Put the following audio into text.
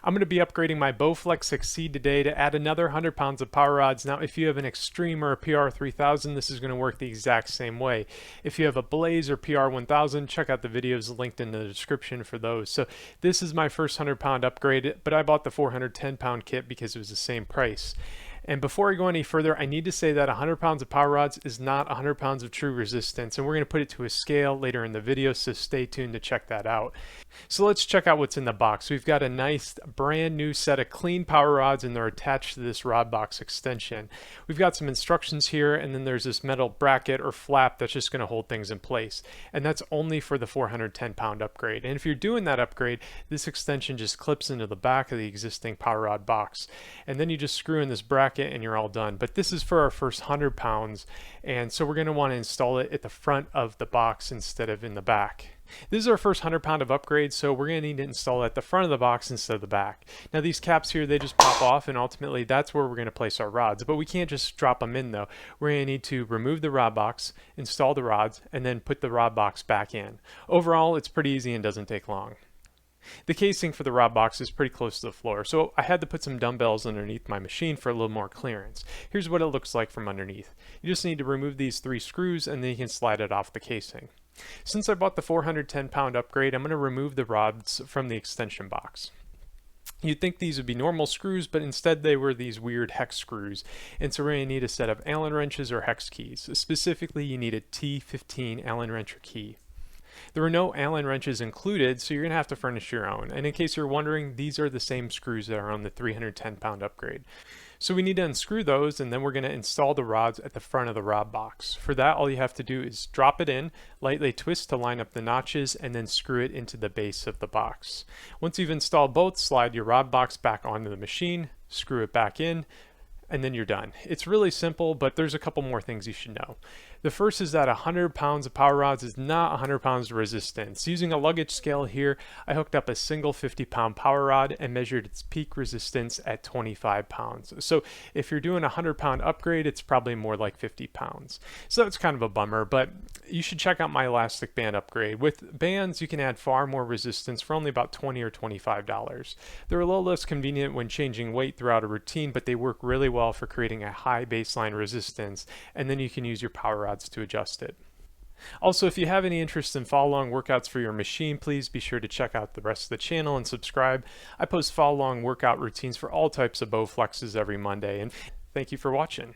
I'm going to be upgrading my Bowflex XCEED today to add another 100 pounds of power rods. Now, if you have an XTREME or a PR3000, this is going to work the exact same way. If you have a Blaze or PR1000, check out the videos linked in the description for those. So this is my first 100 pound upgrade, but I bought the 410 pound kit because it was the same price. And before I go any further, I need to say that 100 pounds of power rods is not 100 pounds of true resistance, and we're going to put it to a scale later in the video, so stay tuned to check that out. So let's check out what's in the box. We've got a nice brand new set of clean power rods, and they're attached to this rod box extension. We've got some instructions here, and then there's this metal bracket or flap that's just going to hold things in place, and that's only for the 410 pound upgrade. And if you're doing that upgrade, this extension just clips into the back of the existing power rod box, and then you just screw in this bracket and you're all done. But this is for our first 100 pounds, and so we're going to want to install it at the front of the box instead of in the back. This is our first 100 pound of upgrade, so we're going to need to install it at the front of the box instead of the back. Now these caps here, they just pop off, and ultimately that's where we're going to place our rods, but we can't just drop them in though. We're going to need to remove the rod box, install the rods, and then put the rod box back in. Overall, it's pretty easy and doesn't take long. The casing for the rod box is pretty close to the floor, so I had to put some dumbbells underneath my machine for a little more clearance. Here's what it looks like from underneath. You just need to remove these 3 screws, and then you can slide it off the casing. Since I bought the 410 pound upgrade, I'm going to remove the rods from the extension box. You'd think these would be normal screws, but instead they were these weird hex screws, and so we're going to need a set of Allen wrenches or hex keys. Specifically, you need a T15 Allen wrench or key. There are no Allen wrenches included, so you're going to have to furnish your own. And in case you're wondering, these are the same screws that are on the 310 pound upgrade. So we need to unscrew those, and then we're going to install the rods at the front of the rod box. For that, all you have to do is drop it in, lightly twist to line up the notches, and then screw it into the base of the box. Once you've installed both, slide your rod box back onto the machine, screw it back in, and then you're done. It's really simple, but there's a couple more things you should know. The first is that 100 pounds of power rods is not 100 pounds of resistance. Using a luggage scale here, I hooked up a single 50-pound power rod and measured its peak resistance at 25 pounds. So if you're doing a 100-pound upgrade, it's probably more like 50 pounds. So that's kind of a bummer, but you should check out my elastic band upgrade. With bands, you can add far more resistance for only about $20 or $25. They're a little less convenient when changing weight throughout a routine, but they work really well for creating a high baseline resistance, and then you can use your power rods to adjust it. Also, if you have any interest in follow-along workouts for your machine, please be sure to check out the rest of the channel and subscribe. I post follow-along workout routines for all types of Bowflexes every Monday, and thank you for watching.